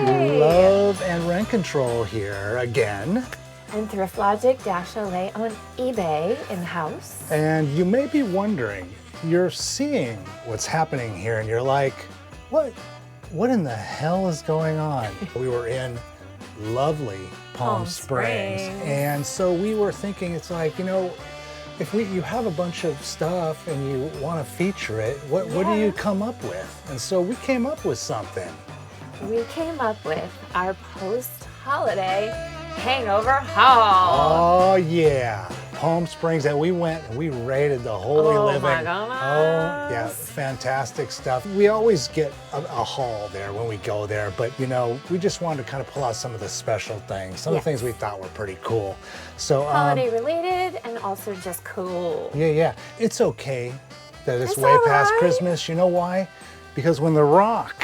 Love and Rent Control here again. And Thrift Logic -LA on eBay in the house. And you may be wondering, you're seeing what's happening here and you're like, what in the hell is going on? We were in lovely Palm Springs. And so we were thinking, it's like, you know, if you have a bunch of stuff and you want to feature it, what do you come up with? And so we came up with something. We came up with our post-holiday hangover haul. Oh yeah, Palm Springs, and we went and we raided the Holy Living. My goodness. Oh yeah, fantastic stuff. We always get a haul there when we go there, but you know, we just wanted to kind of pull out some of the special things, some of the things we thought were pretty cool. So holiday related and also just cool. Yeah, it's okay that it's way past Christmas. You know why? Because when The Rock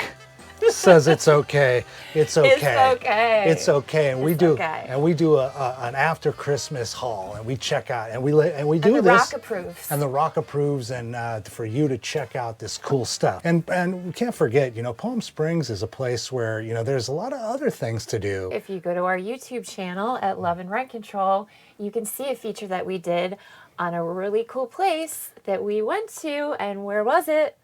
says it's okay, it's okay. It's okay. It's okay, and we do okay. an after Christmas haul, and we check out, and we do and this. Rock approves. And The Rock approves, and for you to check out this cool stuff. And we can't forget, you know, Palm Springs is a place where, you know, there's a lot of other things to do. If you go to our YouTube channel at Love and Rent Control, you can see a feature that we did on a really cool place that we went to, and where was it?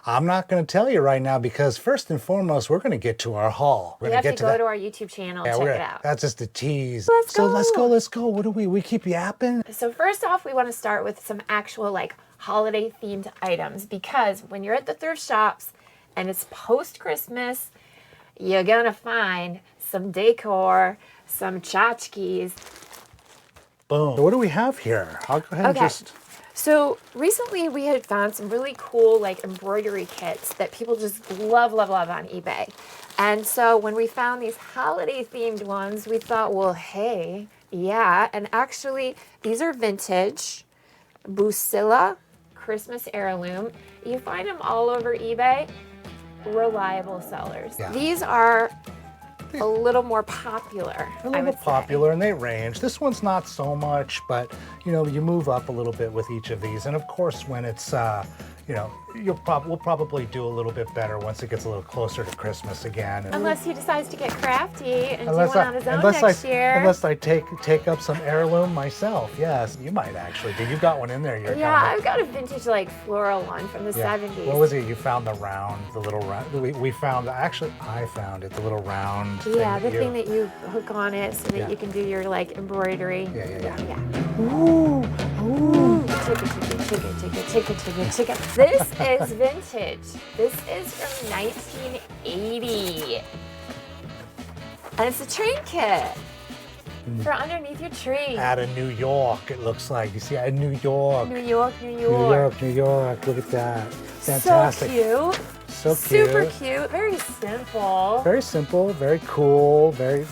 I'm not going to tell you right now because first and foremost, we're going to get to our haul. You have to go to our YouTube channel and check it out. That's just a tease. Let's go. Let's go. What do we keep yapping? So first off, we want to start with some actual like holiday themed items, because when you're at the thrift shops and it's post-Christmas, you're going to find some decor, some tchotchkes. Boom. So what do we have here? I'll go ahead and just... So recently we had found some really cool like embroidery kits that people just love on eBay. And so when we found these holiday themed ones, we thought, well, hey, yeah. And actually these are vintage Busilla Christmas heirloom. You find them all over eBay. Reliable sellers. Yeah. These are a little more popular. A little popular, and they range. This one's not so much, but you know, you move up a little bit with each of these. And of course, when it's you know, we'll probably do a little bit better once it gets a little closer to Christmas again. And unless he decides to get crafty and do one on his own next year. Unless I take up some heirloom myself. Yes, you might actually. You got one in there. I've got a vintage like floral one from the 70s. What was it? You found the little round. We found, actually I found it, the little round thing. Yeah, the thing that you hook on it so that you can do your like embroidery. Yeah. Ooh. Ticket. This is vintage. This is from 1980. And it's a train kit for underneath your tree. Out of New York, it looks like. You see, out of New York. New York. Look at that. Fantastic. So cute. So cute. Super cute. Very simple. Very simple, very cool, very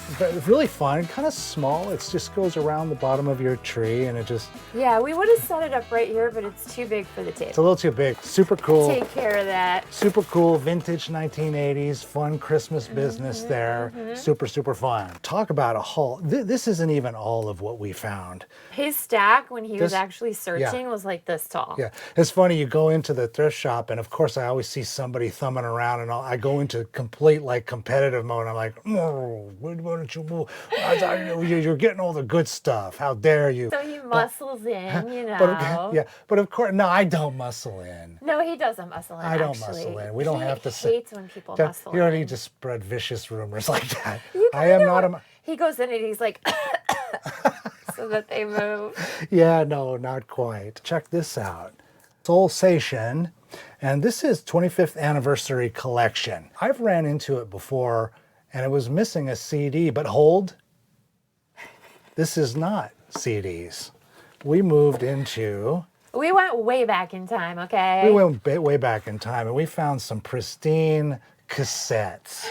really fun, kind of small. It just goes around the bottom of your tree and it just... Yeah, we would have set it up right here, but it's too big for the table. It's a little too big. Super cool. Take care of that. Super cool, vintage 1980s, fun Christmas business there. Super fun. Talk about a haul. This isn't even all of what we found. His stack, when he was actually searching, was like this tall. Yeah, it's funny, you go into the thrift shop and of course I always see somebody thumbing around and I go into complete like competitive mode. I'm like, oh, why don't you move? You're getting all the good stuff. How dare you? So he muscles in, you know. But of course, no, I don't muscle in. No, he doesn't muscle in. I don't muscle in. We don't have to say. He hates when people muscle in. You don't need to spread vicious rumors like that. I am not a. He goes in and he's like, so that they move. Yeah, no, not quite. Check this out. Soulsation. And this is 25th anniversary collection. I've ran into it before and it was missing a CD, but hold, this is not CDs. We moved into... We went way back in time, okay? We went way back in time and we found some pristine cassettes.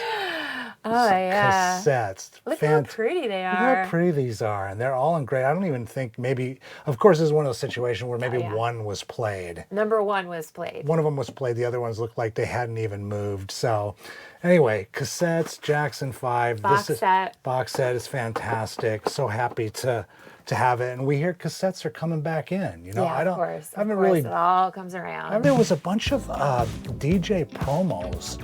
Oh, yeah. Cassettes. Look how pretty they are. Look how pretty these are. And they're all in great. I don't even think maybe, of course, this is one of those situations where maybe one was played. Number one was played. One of them was played. The other ones looked like they hadn't even moved. So anyway, cassettes, Jackson 5. Box set. Box set is fantastic. So happy to to have it. And we hear cassettes are coming back in. You know, Yeah, I don't. of course. I haven't Of course, really. it all comes around. There was a bunch of DJ promos,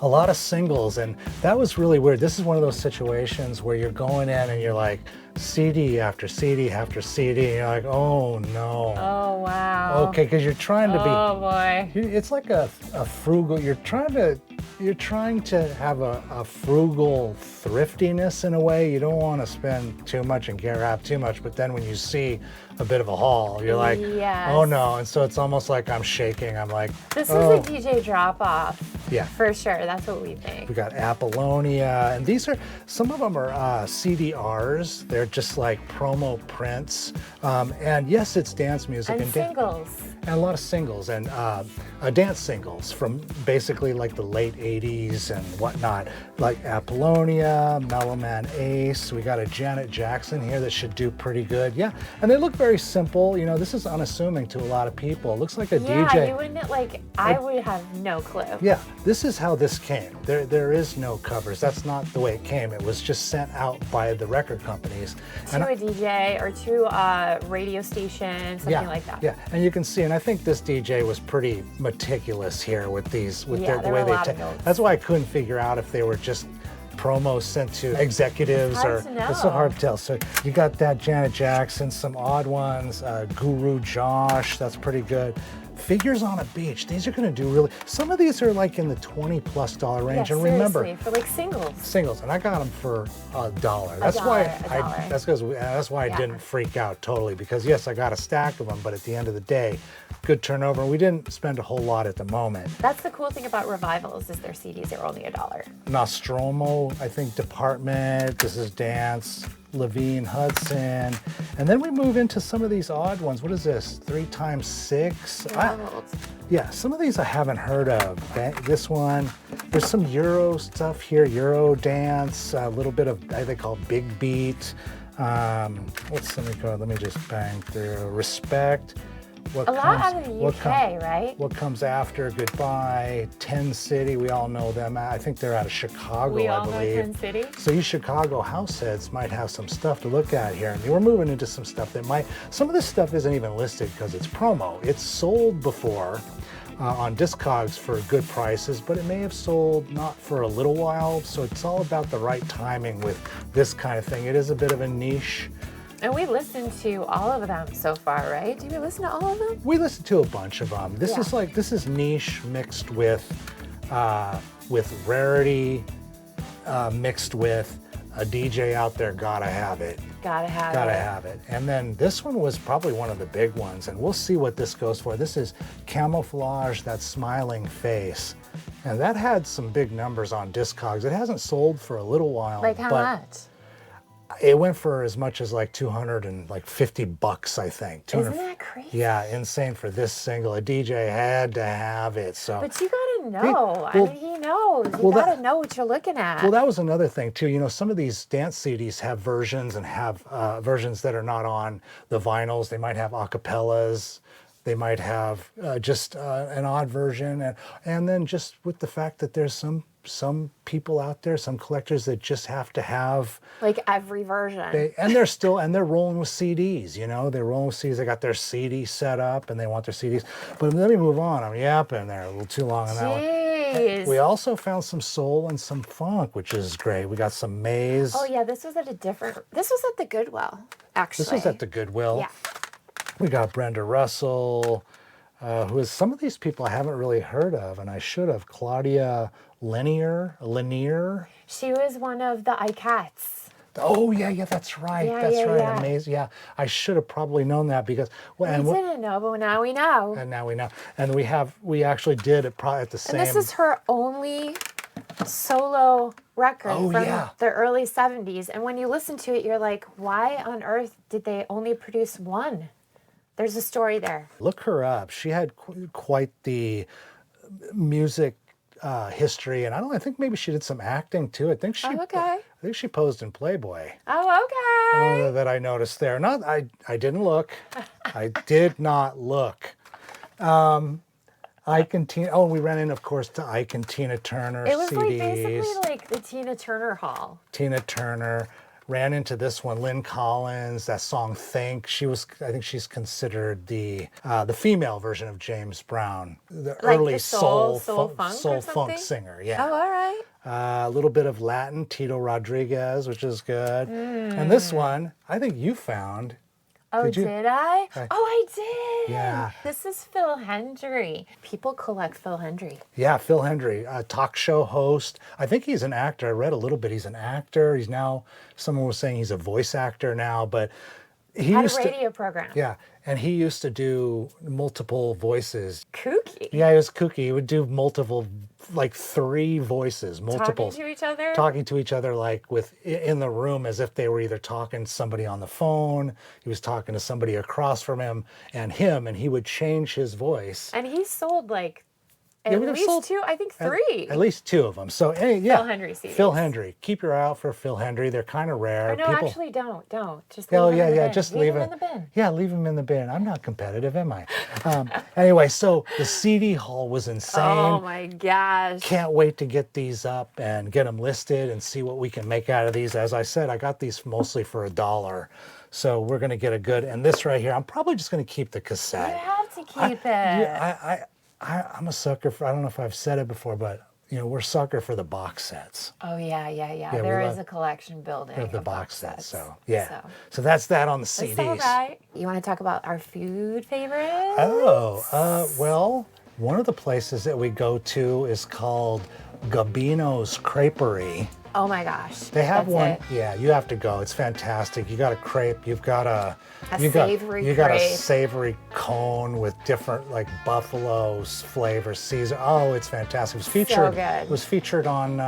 a lot of singles, and that was really weird. This is one of those situations where you're going in and you're like CD after CD after CD, and you're like, oh no. Oh, wow. Okay, because you're trying to be. Oh, boy. It's like a frugal. You're trying to have a frugal thriftiness in a way. You don't want to spend too much and grab too much, but then when you see a bit of a haul, you're like, Yes. oh no. And so it's almost like I'm shaking. I'm like, This oh. is a DJ drop-off. Yeah. For sure. That's what we think. We got Apollonia, and these are, some of them are CDRs. They're just like promo prints. And yes, it's dance music. And singles. And a lot of singles and dance singles from basically like the late 80s and whatnot, like Apollonia, Mellow Man Ace. We got a Janet Jackson here that should do pretty good. Yeah, and they look very simple. You know, this is unassuming to a lot of people. It looks like a DJ. Yeah, you wouldn't, like, I would have no clue. Yeah, this is how this came. There is no covers. That's not the way it came. It was just sent out by the record companies. To a DJ or to a radio station, something like that. Yeah, and you can see, and I think this DJ was pretty meticulous here with these, with Yeah, the there way were a they lot of notes. That's why I couldn't figure out if they were just promos sent to executives It's hard to know. It's so hard to tell. So you got that Janet Jackson, some odd ones, Guru Josh, that's pretty good. Figures on a Beach, these are going to do really, some of these are like in the $20+ range. Yeah, And remember, seriously, for like singles. and I got them for $1. That's dollar, why a dollar. that's why I Yeah. didn't freak out totally, because yes, I got a stack of them, but at the end of the day, good turnover. We didn't spend a whole lot at the moment. That's the cool thing about revivals is their CDs are only $1. Nostromo, I think, Department. This is Dance. Levine Hudson, and then we move into some of these odd ones. What is this? 3x6. Yeah, some of these I haven't heard of. This one, there's some Euro stuff here, Euro dance, a little bit of, they call big beat. Let me just bang through. Respect. A lot out of the UK, right? What comes after Goodbye? 10 City, we all know them. I think they're out of Chicago, We I all know believe. 10 City. So you Chicago house heads might have some stuff to look at here. And we're moving into some stuff that might, some of this stuff isn't even listed because it's promo. It's sold before on Discogs for good prices, but it may have sold not for a little while. So it's all about the right timing with this kind of thing. It is a bit of a niche. And we listened to all of them so far, right? Did we listen to all of them? We listened to a bunch of them. This is niche mixed with rarity, mixed with a DJ out there, gotta have it. Gotta have it. And then this one was probably one of the big ones, and we'll see what this goes for. This is Camouflage, That Smiling Face. And that had some big numbers on Discogs. It hasn't sold for a little while. Like how much? It went for as much as like $250, I think. Isn't that crazy? Yeah, insane for this single. A DJ had to have it. So. But you gotta know. He knows. You gotta know what you're looking at. Well, that was another thing too. You know, some of these dance CDs have versions and have versions that are not on the vinyls. They might have acapellas. They might have just an odd version, and then just with the fact that there's some people out there, some collectors that just have to have like every version. They're rolling with CDs. You know, they're rolling with CDs. They got their CD set up, and they want their CDs. But let me move on. I'm yapping there a little too long on that one. Jeez. We also found some soul and some funk, which is great. We got some Maze. Oh yeah, this was at the Goodwill, actually. This was at the Goodwill. Yeah. We got Brenda Russell, who is, some of these people I haven't really heard of, and I should have. Claudia Lanier. She was one of the iCats. Oh yeah, that's right. Yeah. Amazing. Yeah, I should have probably known that because. We didn't know, but now we know. And now we know. And we actually did it probably at the same. And this is her only solo record from the early 70s. And when you listen to it, you're like, why on earth did they only produce one? There's a story there. Look her up. She had quite the music history, and I think maybe she did some acting too. I think she posed in Playboy. Oh, okay. That I noticed there. I didn't look. I did not look. Ike and Tina. Oh, we ran in, of course, to Ike and Tina Turner CDs. It was like basically like the Tina Turner haul. Tina Turner. ran into this one, Lynn Collins, that song Think. I think she's considered the female version of James Brown, the Like early the soul funk or funk something? singer. Yeah. Oh, all right. A little bit of Latin, Tito Rodriguez, which is good. And this one, I think you found. Oh, Did you? did I? Okay. Oh, I did. Yeah. This is Phil Hendry. People collect Phil Hendry. Yeah, Phil Hendry, a talk show host. I think he's an actor. I read a little bit. He's an actor. He's now, someone was saying he's a voice actor now, but he Had a used to. radio program. Yeah, and he used to do multiple voices. Kooky. Yeah, he was kooky. He would do multiple, like 3 voices, multiple. Talking to each other? Talking to each other, like in the room, as if they were either talking to somebody on the phone, he was talking to somebody across from him, and he would change his voice. And he sold like at Yeah, we least sold- 2, I think 3. At least 2 of them. So, yeah. Phil Hendry CDs. Phil Hendry. Keep your eye out for Phil Hendry. They're kind of rare. Or no, actually don't. Just Oh, leave them in the yeah, bin. just leave leave them it in the bin. Yeah, leave them in the bin. I'm not competitive, am I? Anyway, so the CD haul was insane. Oh my gosh. Can't wait to get these up and get them listed and see what we can make out of these. As I said, I got these mostly for $1. So we're going to get a good, and this right here, I'm probably just going to keep the You cassette. have to keep it. I'm a sucker for, I don't know if I've said it before, but we're sucker for the box sets. Oh yeah. we There love- is a collection building Of the of box sets. sets. So, yeah. So that's that on the CDs. That's all right. You want to talk about our food favorites? Well, one of the places that we go to is called Gabino's Creperie. Oh my gosh. They have That's one. it. Yeah, you have to go. It's fantastic. You got a crepe. You've got you savory got a crepe. savory cone with different like buffalo flavors, Caesar. Oh, it's fantastic. It was featured. good. It was featured on.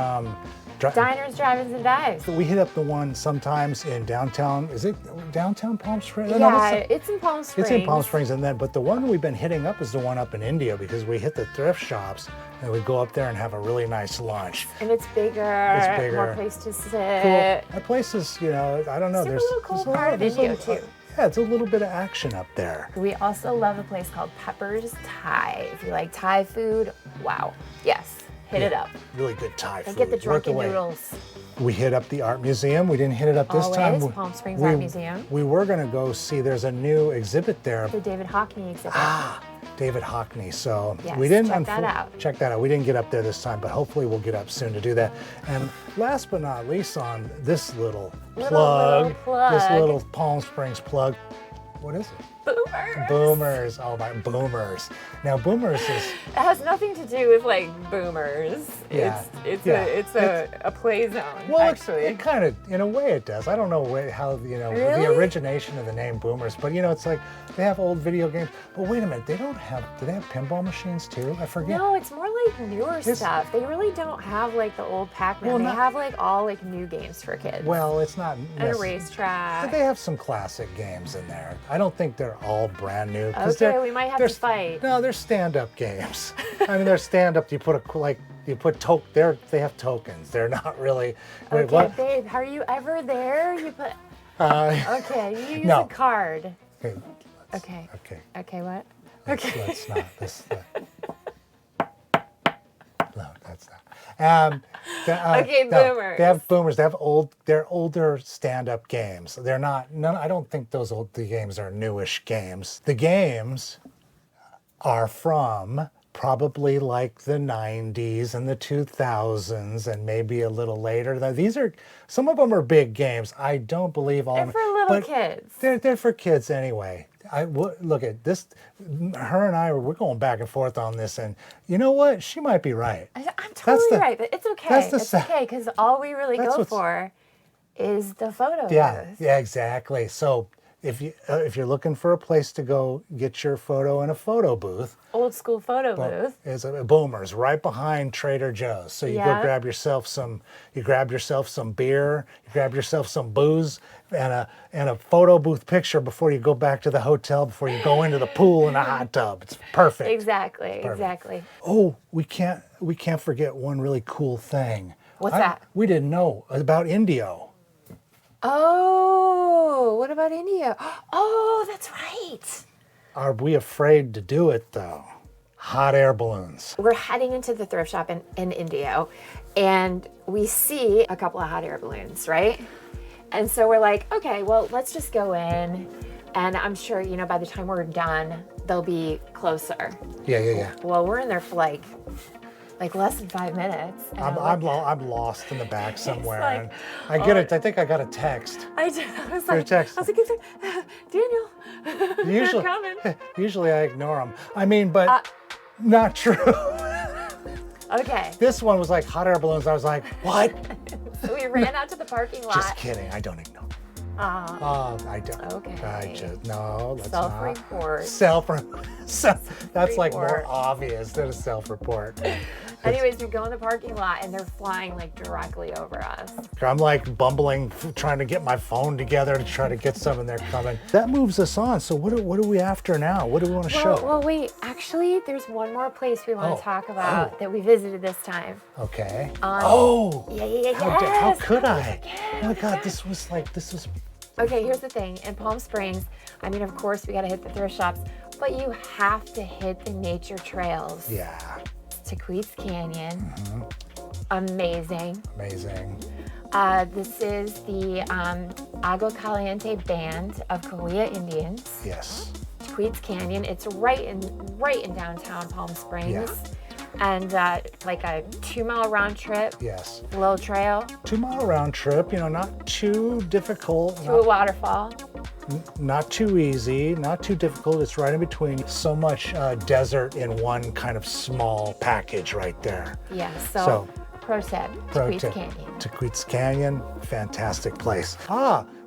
Diners, drive-ins, and dives. We hit up the one sometimes in downtown. Is it downtown Palm Springs? No, Yeah, that's it's in Palm Springs. It's in Palm Springs, but the one we've been hitting up is the one up in India because we hit the thrift shops and we go up there and have a really nice lunch. And it's bigger. It's bigger. More place to sit. Cool. That place is, I don't know. It's a little cool part of India too. Yeah, it's a little bit of action up there. We also love a place called Pepper's Thai. If you like Thai food, wow. Yes, hit it up. Really good Thai And food. get the Worth drunken wait. noodles. We hit up the art museum. We didn't hit it up this Always, time. Palm Springs Art Museum. We were going to go see, there's a new exhibit there. The David Hockney exhibit. David Hockney. So Yes, we didn't check that out. Check that out. We didn't get up there this time, but hopefully we'll get up soon to do that. And last but not least, on this little plug, this little Palm Springs plug. What is it? Boomers. Boomers. Oh my, Boomers. Now Boomers is. It has nothing to do with like boomers. Yeah. It's Yeah. a play zone. Well, actually. it kind of, in a way, it does. I don't know how the Really? origination of the name Boomers, but it's like they have old video games. But wait a minute, do they have pinball machines too? I forget. No, it's more like newer stuff. They really don't have like the old Pac-Man. Well, they not- have like all like new games for kids. Well, it's not. And a But racetrack. they have some classic games in there. I don't think they're all brand new. Okay, we might have to fight. No, they're stand-up games. I mean, they're stand-up. You put they have tokens. They're not really. Wait, Okay, what? babe, are you ever there? You put. Okay, you use No. a card. Okay. Okay. Okay. Okay, what? Let's not. No, that's not. Okay, no, Boomers. They have Boomers. They have they're older stand-up games. They're not. No, I don't think the games are newish games. The games are from probably like the 90s and the 2000s and maybe a little later. Now, some of them are big games. I don't believe all They're of for them. little but kids. They're for kids anyway. Look at this. Her and I, we're going back and forth on this, and you know what? She might be right. I'm totally right, but it's okay. that's the It's sa- okay, because all we really That's go what's- for is the photo Yeah, booth. yeah, exactly. So if you're looking for a place to go get your photo in a photo booth, Old school photo booth. is a Boomers right behind Trader Joe's. So you go Yeah. grab yourself some beer, you grab yourself some booze, and a photo booth picture before you go back to the hotel, before you go into the pool and a hot tub. It's perfect. Exactly. Oh, we can't forget one really cool thing. What's that? We didn't know about Indio. Oh, what about India? Oh, that's right. Are we afraid to do it though? Hot air balloons. We're heading into the thrift shop in Indio, and we see a couple of hot air balloons, right? And so we're like, okay, well, let's just go in. And I'm sure, you know, by the time we're done, they'll be closer. Yeah. Well, we're in there for like less than 5 minutes. And I'm lost in the back somewhere. like, and I get it. I think I got a text. I was like, text. Daniel, Usually, they're coming. usually I ignore them. I mean, but not true. Okay. This one was like hot air balloons. I was like, what? So we ran out to the parking lot. Just kidding. I don't ignore. I don't. Okay. I just, no, let's Self-report. That's like more Self-report. obvious than a self-report. Anyways, we go in the parking lot and they're flying like directly over us. I'm like bumbling, trying to get my phone together to try to get some, and they're coming. That moves us on. So what are we after now? What do we want to show? Well, wait. Actually, there's one more place we want to talk about that we visited this time. Okay. Yeah. How could I? Oh my God, this was. Okay, here's the thing. In Palm Springs, I mean, of course, we got to hit the thrift shops, but you have to hit the nature trails. Yeah. Taquit's Canyon. Mm-hmm. Amazing. This is the Agua Caliente Band of Cahuilla Indians. Yes. Taquit's Canyon. It's right in downtown Palm Springs. Yeah. And like a 2-mile round trip. Yes. Little trail. 2-mile round trip, you know, not too difficult. To a waterfall. Not too easy, not too difficult. It's right in between. So much desert in one kind of small package right there. Yeah, so pro tip, Taquit's Canyon. Taquit's Canyon, fantastic place.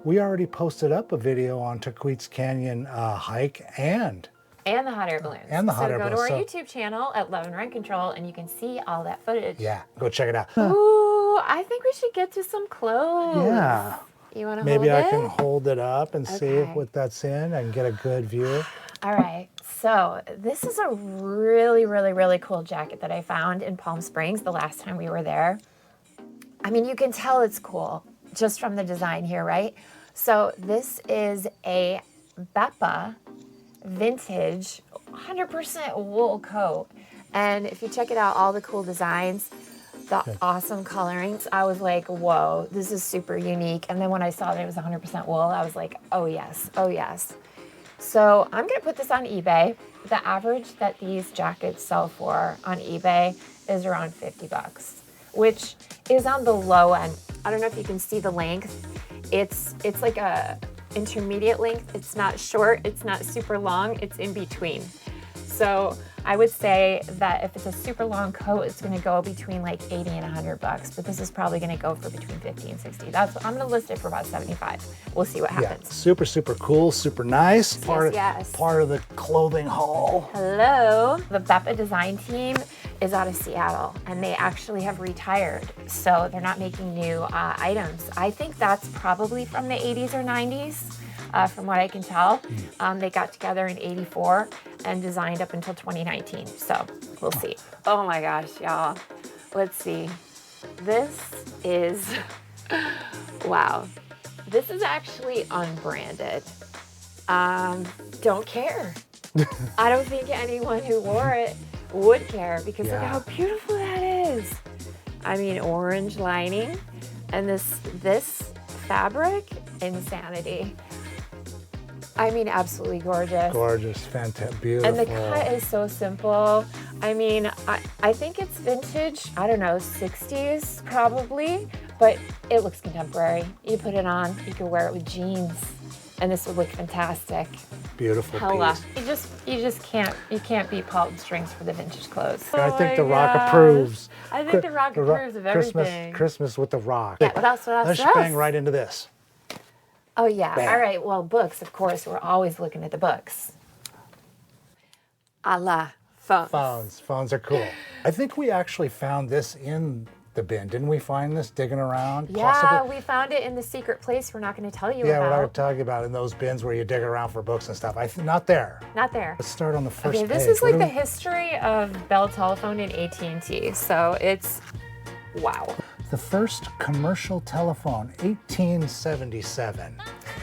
We already posted up a video on Taquit's Canyon hike and the hot air balloons. And the hot air balloons. So go to our YouTube channel at Love and Rent Control and you can see all that footage. Yeah, go check it out. Ooh, I think we should get to some clothes. Yeah. You want to hold Maybe it? I can hold it up and see Okay. what that's in and get a good view. All right, so this is a really, really, really cool jacket that I found in Palm Springs the last time we were there. I mean, you can tell it's cool just from the design here, right? So this is a Beppa vintage 100% wool coat. And if you check it out, all the cool designs, the awesome colorings, I was like, whoa, this is super unique. And then when I saw that it was 100% wool, I was like, oh yes, oh yes. So I'm gonna put this on eBay. The average that these jackets sell for on eBay is around 50 bucks, which is on the low end. I don't know if you can see the length. It's like a intermediate length. It's not short, it's not super long, it's in between. So I would say that if it's a super long coat, it's gonna go between like 80 and 100 bucks, but this is probably gonna go for between 50 and 60. I'm gonna list it for about 75. We'll see what happens. Yeah, super, super cool, super nice. Yes. Part of the clothing haul. Hello. The Beppa design team is out of Seattle and they actually have retired. So they're not making new items. I think that's probably from the 80s or 90s. From what I can tell. They got together in '84 and designed up until 2019. So we'll see. Oh my gosh, y'all. Let's see. This is, wow. This is actually unbranded. Don't care. I don't think anyone who wore it would care because look how beautiful that is. I mean, orange lining and this fabric, insanity. I mean, absolutely gorgeous. Gorgeous, fantastic, beautiful. And the cut is so simple. I mean, I think it's vintage, I don't know, 60s probably, but it looks contemporary. You put it on, you can wear it with jeans, and this would look fantastic. Beautiful piece. You just can't beat Palm Springs for the vintage clothes. I think The Rock approves. I think The Rock approves of everything. Christmas with The Rock. Yeah, what else? Let's bang right into this. Oh yeah, Bam. All right, well, books, of course, we're always looking at the books. Phones. Phones are cool. I think we actually found this in the bin. Didn't we find this digging around? Yeah, possibly? we found it in the secret place we're not going to tell you Yeah, about. what I was talking about in those bins where you dig around for books and stuff. Not there. Not there. Let's start on the first Okay, this page. is like the history of Bell Telephone and AT&T, so it's, wow. The first commercial telephone, 1877.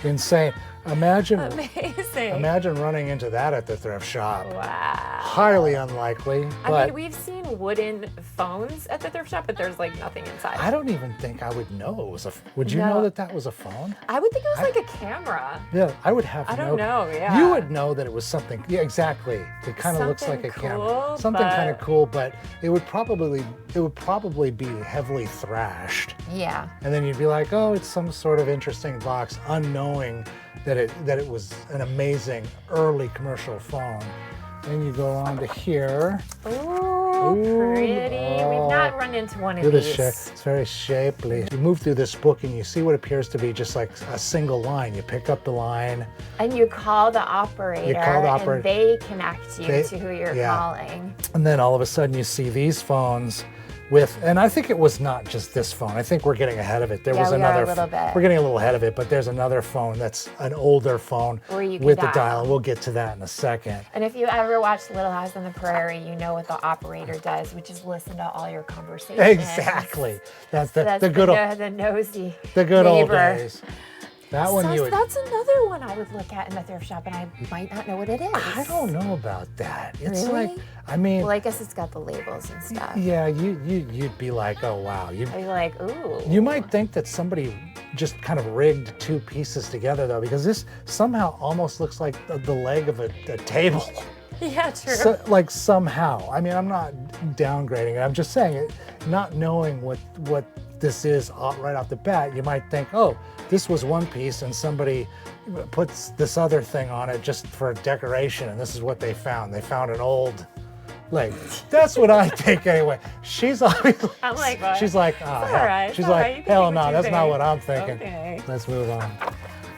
Insane. Amazing. Amazing. Imagine running into that at the thrift shop. Wow. Highly unlikely. I But mean, we've seen wooden phones at the thrift shop, but there's like nothing inside. I don't even think I would know it was a. Would you No. know that that was a phone? I would think it was like a camera. Yeah, I would have. I don't know. Yeah. You would know that it was something. Yeah, exactly. It kind of looks like a Something camera. cool, Something kind of but- cool, but it would probably be heavily thrashed. Yeah. And then you'd be like, oh, it's some sort of interesting box, unknowing that it was an amazing early commercial phone. Then you go on to here. Ooh, pretty. We've not run into one of Look at these. this it's very shapely. You move through this book and you see what appears to be just like a single line. You pick up the line. And you call the operator, and they connect you to who you're calling. And then all of a sudden you see these phones with, and I think it was not just this phone. I think we're getting ahead of it. There was we another. are a little bit. We're getting a little ahead of it, but there's another phone that's an older phone Where you can with the dial. dial. We'll get to that in a second. And if you ever watched Little House on the Prairie, you know what the operator does, which is listen to all your conversations. Exactly. That's the good old the nosy the good old neighbor. days. That one you would. That's another one I would look at in the thrift shop, and I might not know what it is. I don't know about that. It's Really? like, I mean, Well, I guess it's got the labels and stuff. yeah, you'd be like, oh wow, I'd be like, ooh. you might think that somebody just kind of rigged two pieces together though, because this somehow almost looks like the leg of a table. Yeah, true. So, like somehow. I mean, I'm not downgrading it. I'm just saying it. Not knowing what this is right off the bat, you might think, oh, this was one piece and somebody puts this other thing on it just for decoration, and this is what they found. They found an old leg. That's what I think anyway. She's obviously. I'm like, what? She's like, It's all right, she's it's all like, right. You can hell think no, what you that's not think. what I'm thinking. Okay. Let's move on.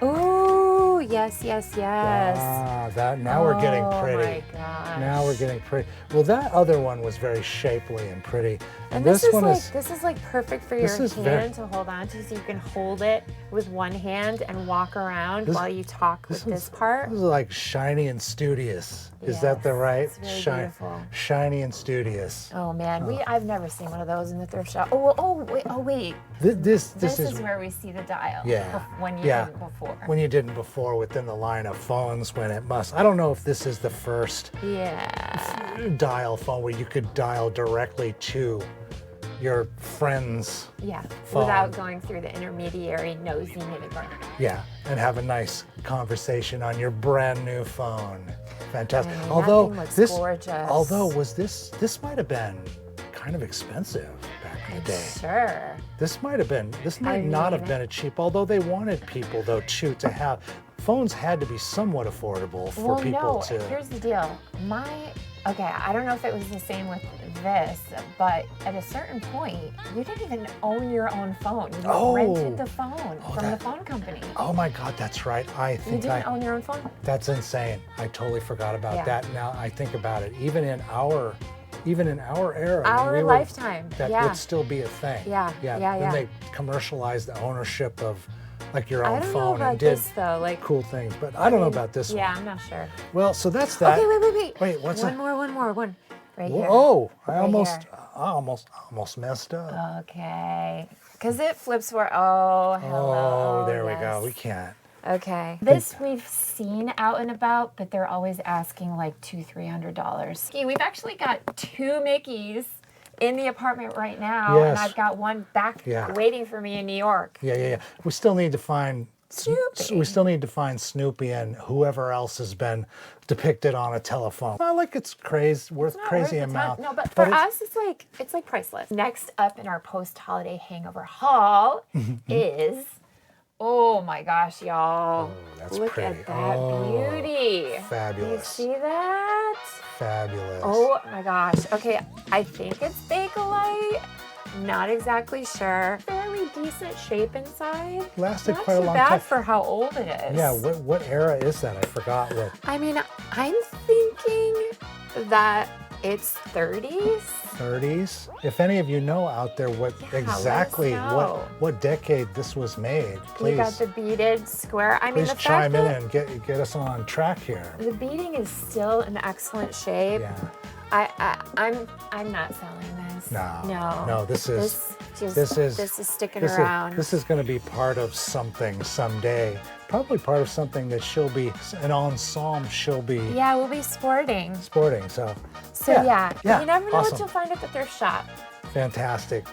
Ooh, yes. Now we're getting pretty. Oh my gosh. Now we're getting pretty. Well, that other one was very shapely and pretty. And this is one like this is like perfect for your this is very- hand to hold on to, so you can hold it with one hand and walk around while you talk with this part. This is like shiny and studious. Is that the Yes, right? it's very beautiful. Shiny and studious. Oh man, I've never seen one of those in the thrift shop. Wait. This This is is where we see the dial. Yeah. When you Yeah. didn't before. when you didn't before within the line of phones when it must. I don't know if this is the first Yeah. dial phone where you could dial directly to your friend's Yeah. phone. Without going through the intermediary nosy neighbor. Yeah, and have a nice conversation on your brand new phone. Fantastic. I mean, that although thing looks this, gorgeous. although was this might have been kind of expensive back in the day. Sure. This might not have mean- been a cheap. Although they wanted people though to have phones had to be somewhat affordable for people to. Here's the deal. I don't know if it was the same with this, but at a certain point, you didn't even own your own phone. You rented the phone from the phone company. Oh my God, that's right. I You think didn't own your own phone? that's insane. I totally forgot about Yeah. that. Now I think about it. Even in our era, I mean, Our we were- lifetime. that Yeah. would still be a thing. Yeah. Then they commercialized the ownership of like your I own don't know phone about and did this though. Like, cool things, but I don't know about this yeah, one. I'm not sure. Well, so that's that. Okay, wait. Wait, what's one that? more. Right here. Oh, I Right almost messed up. Okay. Because it flips where, hello. Oh, there we go. yes. We can't. Okay. This we've seen out and about, but they're always asking like $200-300. We've actually got two Mickeys in the apartment right now, and Yes. I've got one back Yeah. waiting for me in New York. Yeah. We still need to find Snoopy. We still need to find Snoopy and whoever else has been depicted on a telephone. Not like it's crazy, worth Not crazy worth the time. amount. No, but for it's- us, it's like priceless. Next up in our post-holiday hangover haul is, oh my gosh, y'all! that's Look pretty. at that beauty. Fabulous. You see that? Fabulous. Oh my gosh. Okay, I think it's Bakelite. Not exactly sure. Fairly decent shape inside. Lasted Not quite a too long bad time. for how old it is. Yeah, what era is that? I forgot what. I mean, I'm thinking that it's 30s. 30s. If any of you know out there what Yeah, let us exactly know. what decade this was made, You got please the beaded square. I mean, please the chime fact in that and get us on track here. the beading is still in excellent shape. Yeah. I'm not selling this. No, this is Just, this is sticking around. This is going to be part of something someday. Probably part of something that an ensemble she'll be Yeah, we'll be sporting. So yeah, you never know awesome. what you'll find at the thrift shop. Fantastic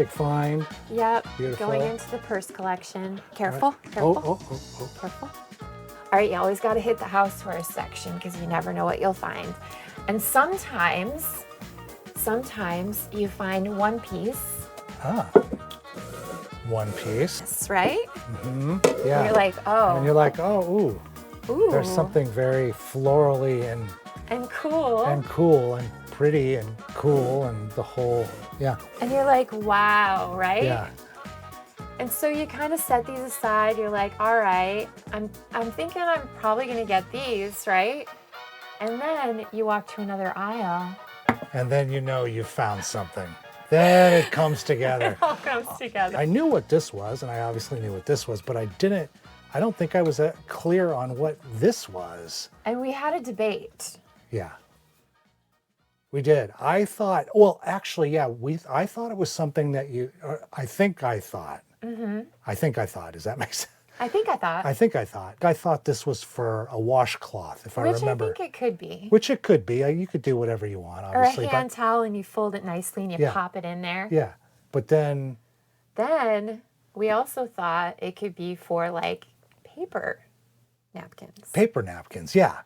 find. Yep. Beautiful. Going into the purse collection. Careful, careful. Oh. Careful. All right, you always got to hit the housewares section because you never know what you'll find. And sometimes you find one piece. One piece. That's right. Mm-hmm. Yeah. And you're like, oh. And you're like, ooh. There's Ooh. something very florally And cool. and cool and pretty and cool and the whole, yeah. And you're like, wow, right? Yeah. And so you kind of set these aside. You're like, all right, I'm thinking I'm probably going to get these, right? And then you walk to another aisle. And then you know you found something. Then it comes together. It all comes together. I knew what this was, and I obviously knew what this was, but I don't think I was clear on what this was. And we had a debate. Yeah. We did. I thought, well, actually, yeah, I thought it was something that I think I thought. Mm-hmm. I think I thought. Does that make sense? I think I thought. I thought this was for a washcloth, if I remember. Which I think it could be. Which it could be. You could do whatever you want, obviously. Or a hand towel and you fold it nicely and you pop it in there. Yeah. But then we also thought it could be for like paper napkins. Paper napkins, yeah.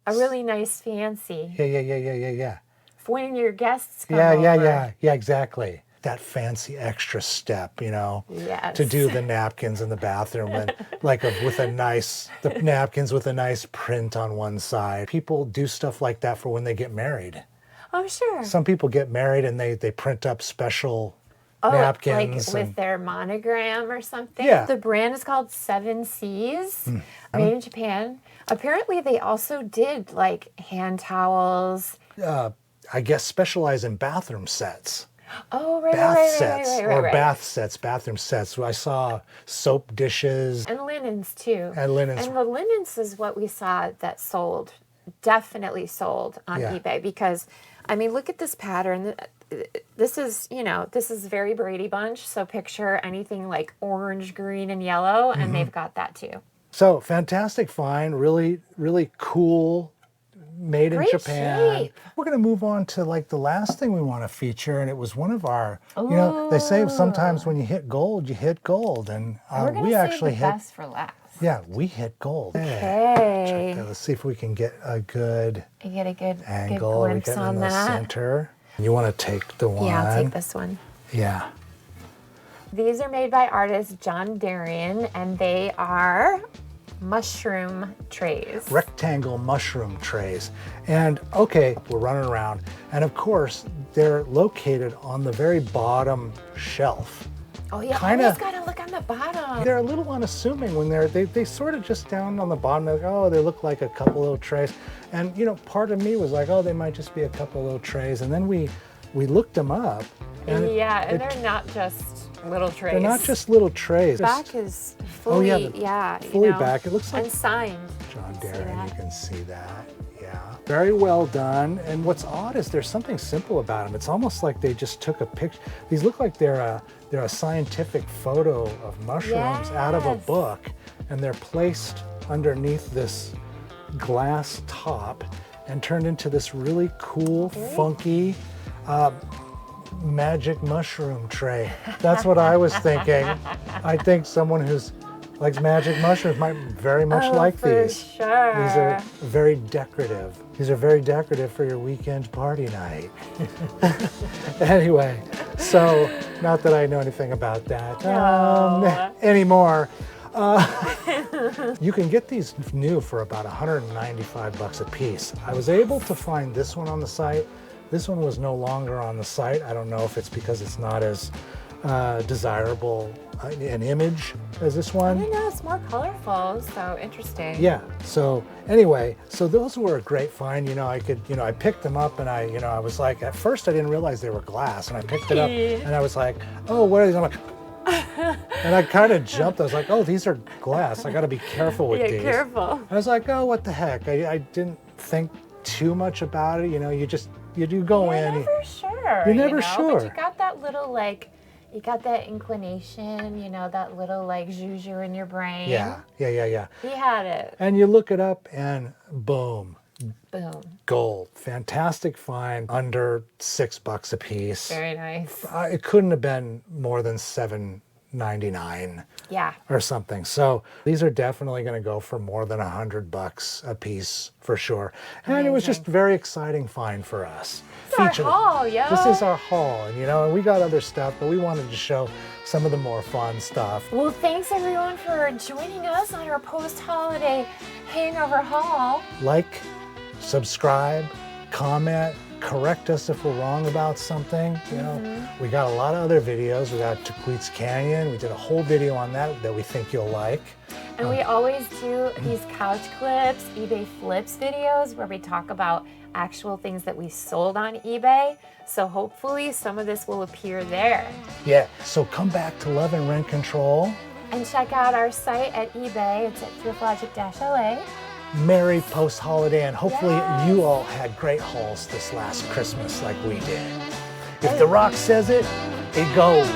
A really nice fancy. Yeah. For when your guests come over. Yeah, exactly. That fancy extra step, Yes. to do the napkins in the bathroom and the napkins with a nice print on one side. People do stuff like that for when they get married. Oh, sure. Some people get married and they print up special napkins. Like with their monogram or something. Yeah. The brand is called 7 Seas, made in Japan. Apparently they also did like hand towels. I guess specialize in bathroom sets. Oh, right. Bathroom sets. I saw soap dishes. And linens too. And linens. And the linens is what we saw that definitely sold on eBay because, I mean, look at this pattern. This is very Brady Bunch. So picture anything like orange, green, and yellow, and they've got that too. So fantastic find, really, really cool. Made in Japan. Shape. We're going to move on to like the last thing we want to feature, and it was one of our. They say sometimes when you hit gold, and we actually hit. Best for last. Yeah, we hit gold. Okay. Let's see if we can get a good. You get a good angle. glimpse we get on in the that. Center. You want to take the one? Yeah, I'll take this one. Yeah. These are made by artist John Darien, and they are mushroom trays. Rectangle mushroom trays. And okay, we're running around. And of course, they're located on the very bottom shelf. Oh yeah, always gotta look on the bottom. They're a little unassuming when they sort of just down on the bottom, like, oh, they look like a couple little trays. And part of me was like, oh, they might just be a couple little trays. And then we looked them up. And they're not just little trays. They're not just little trays. Back is fully, fully back. It looks like and signed. John Darien, you can see that. Yeah, very well done. And what's odd is there's something simple about them. It's almost like they just took a picture. These look like they're a scientific photo of mushrooms out of a book, and they're placed underneath this glass top and turned into this really cool, funky. Magic mushroom tray. That's what I was thinking. I think someone who's likes magic mushrooms might very much like these. Sure. These are very decorative. These are very decorative for your weekend party night. Anyway, so not that I know anything about that anymore. You can get these new for about $195 a piece. I was able to find this one on the site. This one was no longer on the site. I don't know if it's because it's not as desirable an image as this one. I don't know, it's more colorful, so interesting. Yeah, so anyway, so those were a great find. I picked them up and I was like, at first I didn't realize they were glass, and I picked it up and I was like, oh, what are these? I'm like, and I kind of jumped. I was like, oh, these are glass. I got to be careful with these. Yeah, careful. I was like, oh, what the heck? I didn't think too much about it. You do go in. Never sure. sure. You're never But sure. you got that little like, you got that inclination, that little like zhuzh in your brain. Yeah. He had it. And you look it up and boom, Boom. gold. Fantastic find, under $6 a piece. Very nice. It couldn't have been more than $7.99 Yeah. or something. So these are definitely going to go for more than $100 a piece for sure. And it was just a very exciting find for us. It's our haul, yo. This is our haul, and and we got other stuff, but we wanted to show some of the more fun stuff. Well, thanks everyone for joining us on our post-holiday hangover haul. Like, subscribe, comment, correct us if we're wrong about something. We got a lot of other videos. We got Tequit's Canyon. We did a whole video on that we think you'll like. And we always do these couch clips, eBay flips videos where we talk about actual things that we sold on eBay. So hopefully some of this will appear there. Yeah, so come back to Love and Rent Control. And check out our site at eBay. It's at thriftlogic-LA. Merry post-holiday, and hopefully you all had great hauls this last Christmas like we did. If The Rock says it, it goes.